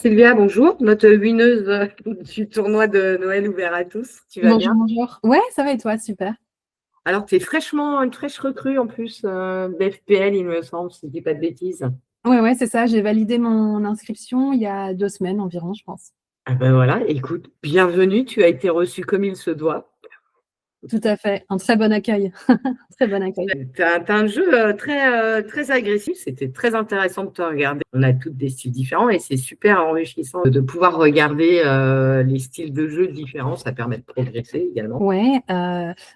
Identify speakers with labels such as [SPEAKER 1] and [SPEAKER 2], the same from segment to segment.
[SPEAKER 1] Sylvia, bonjour, notre winneuse du tournoi de Noël ouvert à tous. Tu vas bien?
[SPEAKER 2] Bonjour, bonjour. Ouais, ça va et toi? Super.
[SPEAKER 1] Alors, tu es fraîchement, une fraîche recrue en plus d'FPL, il me semble, si je dis pas de bêtises.
[SPEAKER 2] Ouais, ouais, c'est ça. J'ai validé mon inscription il y a 2 semaines environ, je pense.
[SPEAKER 1] Ah ben voilà, écoute, bienvenue, tu as été reçue comme il se doit.
[SPEAKER 2] Tout à fait. Un très bon accueil. Très bon accueil.
[SPEAKER 1] T'as un jeu très agressif, c'était très intéressant de te regarder. On a toutes des styles différents et c'est super enrichissant de pouvoir regarder les styles de jeu différents, ça permet de progresser également.
[SPEAKER 2] Ouais,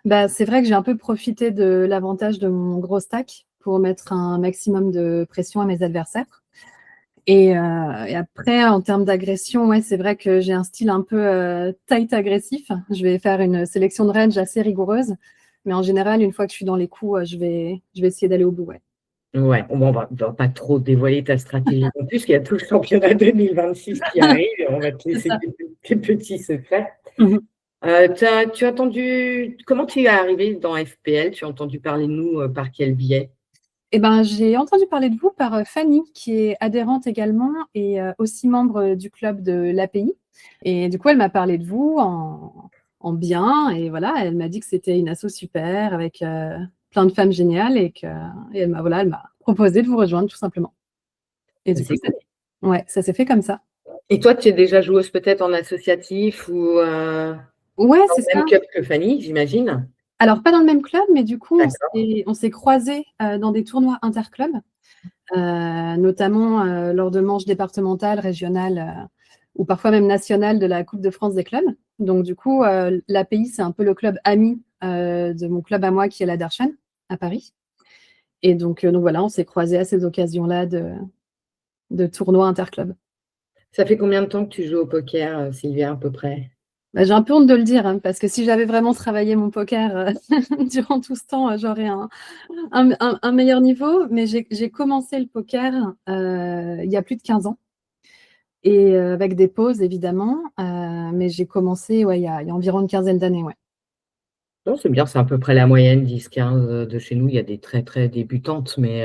[SPEAKER 2] bah, c'est vrai que j'ai un peu profité de l'avantage de mon gros stack pour mettre un maximum de pression à mes adversaires. Et après, en termes d'agression, ouais, c'est vrai que j'ai un style un peu tight agressif. Je vais faire une sélection de range assez rigoureuse. Mais en général, une fois que je suis dans les coups, je vais essayer d'aller au bout. Ouais.
[SPEAKER 1] Ouais, on va pas trop dévoiler ta stratégie non plus, parce qu'il y a tout le championnat 2026 qui arrive et on va te
[SPEAKER 2] C'est
[SPEAKER 1] laisser
[SPEAKER 2] ça.
[SPEAKER 1] tes petits secrets.
[SPEAKER 2] Mhm.
[SPEAKER 1] Tu as entendu, comment tu es arrivé dans FPL? Tu as entendu parler de nous par quel biais?
[SPEAKER 2] Eh ben, j'ai entendu parler de vous par Fanny, qui est adhérente également et aussi membre du club de l'API. Et du coup, elle m'a parlé de vous en bien. Et voilà, elle m'a dit que c'était une asso super avec plein de femmes géniales et elle m'a proposé de vous rejoindre tout simplement. Et du coup,
[SPEAKER 1] C'est cool.
[SPEAKER 2] ouais, ça s'est fait comme ça.
[SPEAKER 1] Et toi, tu es déjà joueuse peut-être en associatif ou
[SPEAKER 2] Ouais,
[SPEAKER 1] dans
[SPEAKER 2] c'est
[SPEAKER 1] le même
[SPEAKER 2] ça.
[SPEAKER 1] club que Fanny, j'imagine?
[SPEAKER 2] Alors, pas dans le même club, mais du coup,
[SPEAKER 1] D'accord.
[SPEAKER 2] on s'est croisés dans des tournois interclubs. Notamment lors de manches départementales, régionales ou parfois même nationales de la Coupe de France des clubs. Donc du coup, l'API, c'est un peu le club ami de mon club à moi qui est la Darchen à Paris. Et donc voilà, on s'est croisés à ces occasions-là de tournois interclubs.
[SPEAKER 1] Ça fait combien de temps que tu joues au poker, Sylvia, à peu près?
[SPEAKER 2] Bah, j'ai un peu honte de le dire, hein, parce que si j'avais vraiment travaillé mon poker durant tout ce temps, j'aurais un meilleur niveau. Mais j'ai commencé le poker il y a plus de 15 ans. Et avec des pauses, évidemment. Mais j'ai commencé ouais, il y a environ une quinzaine d'années. Ouais.
[SPEAKER 1] Non, c'est bien, c'est à peu près la moyenne, 10-15 de chez nous. Il y a des très, très débutantes, mais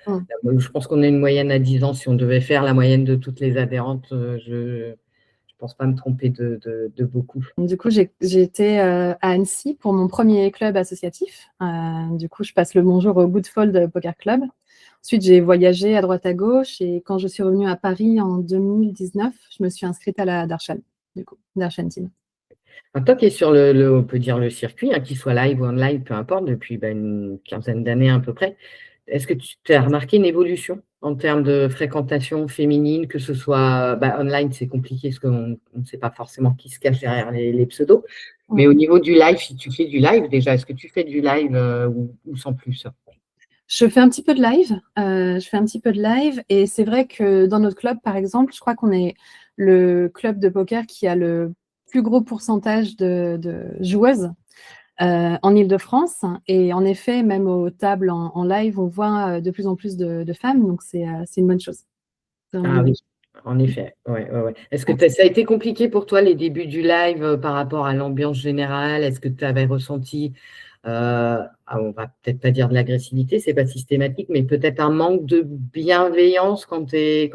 [SPEAKER 2] Mm.
[SPEAKER 1] je pense qu'on a une moyenne à 10 ans. Si on devait faire la moyenne de toutes les adhérentes, je ne pense pas me tromper de beaucoup.
[SPEAKER 2] Du coup, j'ai été à Annecy pour mon premier club associatif. Du coup, je passe le bonjour au Goodfold Poker Club. Ensuite, j'ai voyagé à droite à gauche et quand je suis revenue à Paris en 2019, je me suis inscrite à la Darshan, du coup, Darshan Team.
[SPEAKER 1] Un toi qui es sur on peut dire le circuit, hein, qu'il soit live ou online, peu importe, depuis une quinzaine d'années à peu près, est-ce que tu as remarqué une évolution en termes de fréquentation féminine, que ce soit online, c'est compliqué parce qu'on ne sait pas forcément qui se cache derrière les pseudos,
[SPEAKER 2] Mm.
[SPEAKER 1] mais au niveau du live, si tu fais du live déjà, est-ce que tu fais du live ou sans plus?
[SPEAKER 2] Je fais un petit peu de live. Je fais un petit peu de live et c'est vrai que dans notre club, par exemple, je crois qu'on est le club de poker qui a le plus gros pourcentage de joueuses en Île-de-France. Et en effet, même aux tables en live, on voit de plus en plus de femmes. Donc, c'est une bonne chose. C'est vraiment une
[SPEAKER 1] Ah
[SPEAKER 2] bonne
[SPEAKER 1] oui,
[SPEAKER 2] chose.
[SPEAKER 1] en effet. Ouais, ouais, ouais. Est-ce que
[SPEAKER 2] Ouais.
[SPEAKER 1] ça a été compliqué pour toi les débuts du live par rapport à l'ambiance générale? Est-ce que tu avais ressenti, on va peut-être pas dire de l'agressivité, c'est pas systématique, mais peut-être un manque de bienveillance quand tu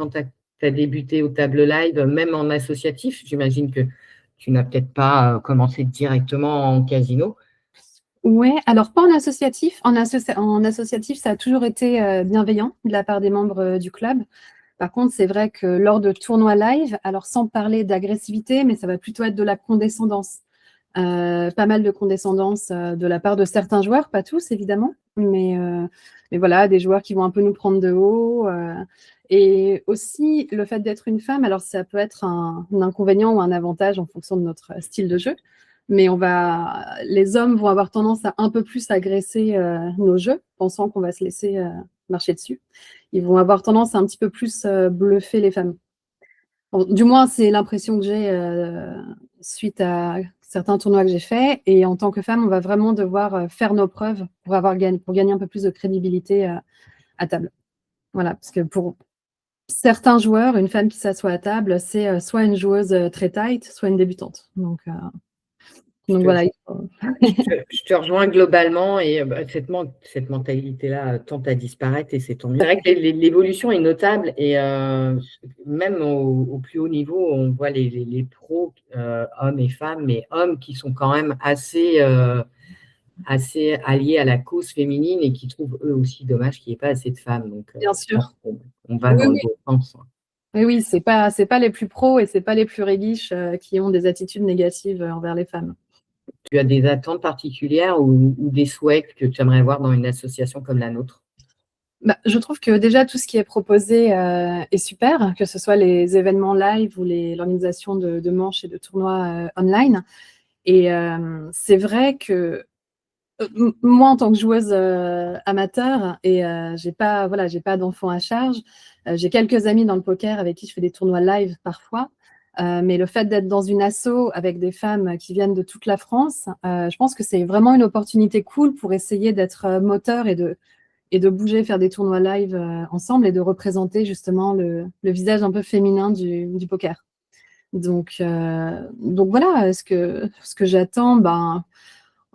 [SPEAKER 1] as débuté aux tables live, même en associatif? J'imagine que tu n'as peut-être pas commencé directement en casino.
[SPEAKER 2] Ouais, alors pas en associatif. En associatif, ça a toujours été bienveillant de la part des membres du club. Par contre, c'est vrai que lors de tournois live, alors sans parler d'agressivité, mais ça va plutôt être de la condescendance. Pas mal de condescendance de la part de certains joueurs, pas tous évidemment, mais voilà, des joueurs qui vont un peu nous prendre de haut. Et aussi le fait d'être une femme, alors ça peut être un inconvénient ou un avantage en fonction de notre style de jeu, mais les hommes vont avoir tendance à un peu plus agresser nos jeux, pensant qu'on va se laisser marcher dessus. Ils vont avoir tendance à un petit peu plus bluffer les femmes. Bon, du moins, c'est l'impression que j'ai suite à certains tournois que j'ai faits. Et en tant que femme, on va vraiment devoir faire nos preuves pour gagner un peu plus de crédibilité à table. Voilà, parce que pour certains joueurs, une femme qui s'assoit à table, c'est soit une joueuse très tight, soit une débutante. Donc,
[SPEAKER 1] Je
[SPEAKER 2] Donc
[SPEAKER 1] te,
[SPEAKER 2] voilà,
[SPEAKER 1] je te rejoins globalement et cette mentalité-là tend à disparaître et c'est tant mieux. C'est vrai que l'évolution est notable et même au plus haut niveau, on voit les pros, hommes et femmes, mais hommes qui sont quand même assez alliés à la cause féminine et qui trouvent eux aussi dommage qu'il n'y ait pas assez de femmes. Donc,
[SPEAKER 2] bien
[SPEAKER 1] je pense
[SPEAKER 2] sûr.
[SPEAKER 1] qu'on va
[SPEAKER 2] Oui,
[SPEAKER 1] dans le
[SPEAKER 2] oui.
[SPEAKER 1] bon sens.
[SPEAKER 2] Oui, oui, c'est pas les plus pros et c'est pas les plus réguiches qui ont des attitudes négatives envers les femmes.
[SPEAKER 1] Tu as des attentes particulières ou des souhaits que tu aimerais voir dans une association comme la nôtre?
[SPEAKER 2] Bah, je trouve que déjà tout ce qui est proposé est super, que ce soit les événements live ou l'organisation de manches et de tournois online. Et c'est vrai que moi, en tant que joueuse amateur, et j'ai pas d'enfants à charge, j'ai quelques amis dans le poker avec qui je fais des tournois live parfois. Mais le fait d'être dans une asso avec des femmes qui viennent de toute la France, je pense que c'est vraiment une opportunité cool pour essayer d'être moteur et de bouger, faire des tournois live ensemble et de représenter justement le visage un peu féminin du poker. Donc voilà, ce que j'attends, ben,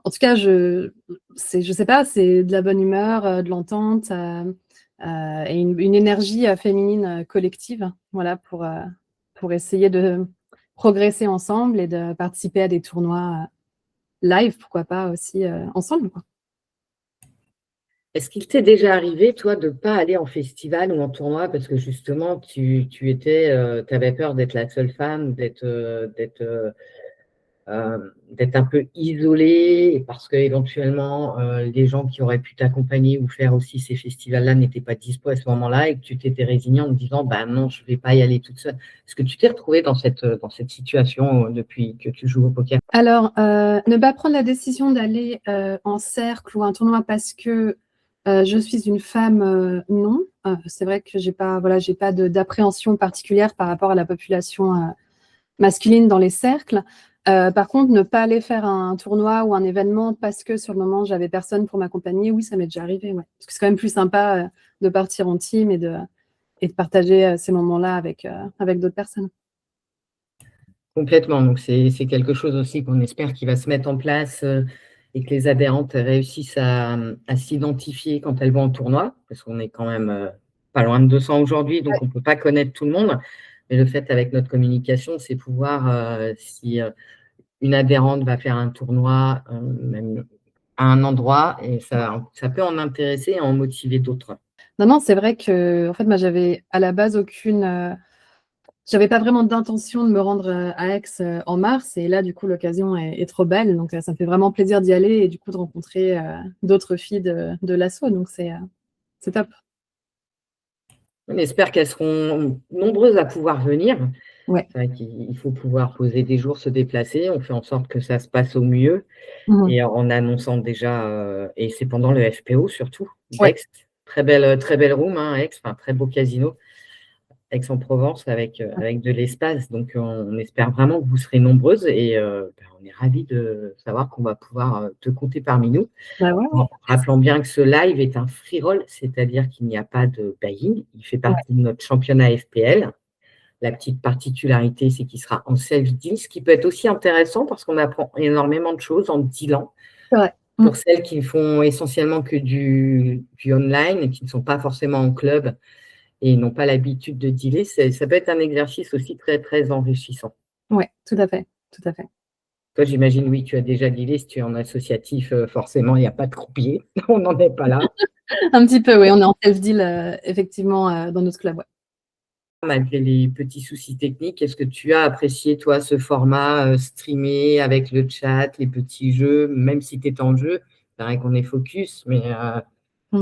[SPEAKER 2] en tout cas, je sais pas, c'est de la bonne humeur, de l'entente et une énergie féminine collective, voilà, pour essayer de progresser ensemble et de participer à des tournois live, pourquoi pas aussi ensemble, quoi.
[SPEAKER 1] Est-ce qu'il t'est déjà arrivé, toi, de ne pas aller en festival ou en tournoi parce que justement, tu avais peur d'être la seule femme, d'être un peu isolée parce qu'éventuellement, les gens qui auraient pu t'accompagner ou faire aussi ces festivals-là n'étaient pas dispo à ce moment-là et que tu t'étais résignée en te disant, bah non, je ne vais pas y aller toute seule. Est-ce que tu t'es retrouvée dans cette situation depuis que tu joues au poker?
[SPEAKER 2] Alors, ne pas prendre la décision d'aller en cercle ou un tournoi parce que je suis une femme, non. C'est vrai que j'ai pas d'appréhension particulière par rapport à la population masculine dans les cercles. Par contre, ne pas aller faire un tournoi ou un événement parce que sur le moment, j'avais personne pour m'accompagner, oui, ça m'est déjà arrivé, ouais. Parce que c'est quand même plus sympa de partir en team et de partager ces moments-là avec d'autres personnes.
[SPEAKER 1] Complètement. Donc, c'est quelque chose aussi qu'on espère qui va se mettre en place et que les adhérentes réussissent à s'identifier quand elles vont en tournoi, parce qu'on est quand même pas loin de 200 aujourd'hui, donc on ne peut pas connaître tout le monde. Mais le fait avec notre communication, c'est pouvoir, si une adhérente va faire un tournoi, même à un endroit, et ça peut en intéresser et en motiver d'autres.
[SPEAKER 2] Non, non, c'est vrai que en fait, moi, j'avais à la base j'avais pas vraiment d'intention de me rendre à Aix en mars. Et là, du coup, l'occasion est trop belle. Donc, ça me fait vraiment plaisir d'y aller et du coup, de rencontrer d'autres filles de l'asso. Donc, c'est top.
[SPEAKER 1] On espère qu'elles seront nombreuses à pouvoir venir.
[SPEAKER 2] Ouais.
[SPEAKER 1] C'est vrai qu'il faut pouvoir poser des jours, se déplacer. On fait en sorte que ça se passe au mieux.
[SPEAKER 2] Mhm.
[SPEAKER 1] Et en annonçant déjà, et c'est pendant le FPO surtout,
[SPEAKER 2] Ouais.
[SPEAKER 1] d'Aix. Très belle room, hein, Aix, enfin, très beau casino. Aix-en-Provence avec de l'espace. Donc, on espère vraiment que vous serez nombreuses et on est ravis de savoir qu'on va pouvoir te compter parmi nous.
[SPEAKER 2] Bah ouais, ouais.
[SPEAKER 1] En rappelant bien que ce live est un free roll, c'est-à-dire qu'il n'y a pas de buy-in. Il fait
[SPEAKER 2] Ouais.
[SPEAKER 1] partie de notre championnat FPL. La petite particularité, c'est qu'il sera en self-deal, ce qui peut être aussi intéressant parce qu'on apprend énormément de choses en dealant.
[SPEAKER 2] C'est vrai.
[SPEAKER 1] Pour celles qui font essentiellement que du online et qui ne sont pas forcément en club et n'ont pas l'habitude de dealer, ça peut être un exercice aussi très, très enrichissant.
[SPEAKER 2] Ouais, tout à fait. Tout à fait.
[SPEAKER 1] Toi, j'imagine, oui, tu as déjà dealé. Si tu es en associatif, forcément, il n'y a pas de croupier. On n'en est pas là.
[SPEAKER 2] Un petit peu, oui. On est en self-deal, effectivement, dans notre club. Ouais.
[SPEAKER 1] Malgré les petits soucis techniques, est-ce que tu as apprécié, toi, ce format streamé avec le chat, les petits jeux, même si tu es en jeu? C'est vrai qu'on est focus, mais est-ce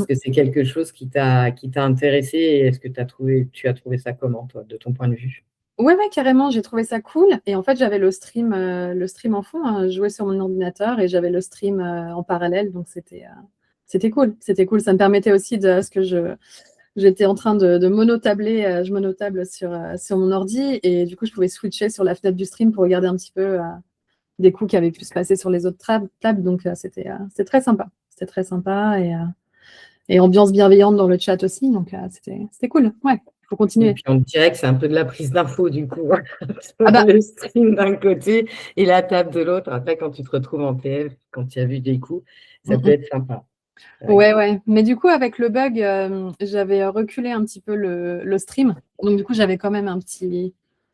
[SPEAKER 2] Mm.
[SPEAKER 1] que c'est quelque chose qui t'a intéressé et est-ce que tu as trouvé ça comment, toi, de ton point de vue?
[SPEAKER 2] Ouais, ouais, carrément, j'ai trouvé ça cool. Et en fait, j'avais le stream en fond, hein. Je jouais sur mon ordinateur et j'avais le stream en parallèle. Donc, c'était cool. C'était cool. Ça me permettait aussi parce que j'étais en train de monotabler. Je monotable sur mon ordi. Et du coup, je pouvais switcher sur la fenêtre du stream pour regarder un petit peu des coups qui avaient pu se passer sur les autres tables. Donc, c'était très sympa. C'était très sympa et ambiance bienveillante dans le chat aussi. Donc, c'était cool. Ouais. faut
[SPEAKER 1] Et
[SPEAKER 2] continuer.
[SPEAKER 1] puis, on dirait que c'est un peu de la prise d'info, du coup.
[SPEAKER 2] Ah bah,
[SPEAKER 1] Le stream d'un côté et la table de l'autre. Après, quand tu te retrouves en PF, quand tu as vu des coups, ça peut être sympa. Ouais.
[SPEAKER 2] ouais, ouais. Mais du coup, avec le bug, j'avais reculé un petit peu le stream. Donc, du coup, j'avais quand même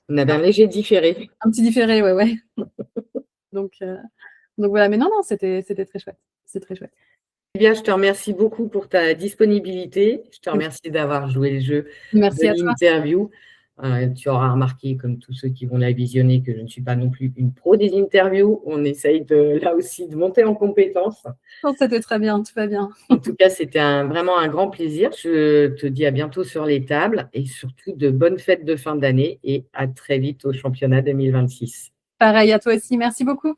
[SPEAKER 1] On avait un léger différé.
[SPEAKER 2] un petit différé, ouais, ouais. Donc, voilà. Mais non, non, c'était très chouette. C'est très chouette.
[SPEAKER 1] Eh bien, je te remercie beaucoup pour ta disponibilité. Je te remercie d'avoir joué le jeu de
[SPEAKER 2] Merci à toi.
[SPEAKER 1] l'interview. Tu auras remarqué, comme tous ceux qui vont la visionner, que je ne suis pas non plus une pro des interviews. On essaye là aussi de monter en compétences.
[SPEAKER 2] Non, c'était très bien, tout va bien.
[SPEAKER 1] En tout cas, c'était vraiment un grand plaisir. Je te dis à bientôt sur les tables et surtout de bonnes fêtes de fin d'année et à très vite au championnat 2026.
[SPEAKER 2] Pareil à toi aussi. Merci beaucoup.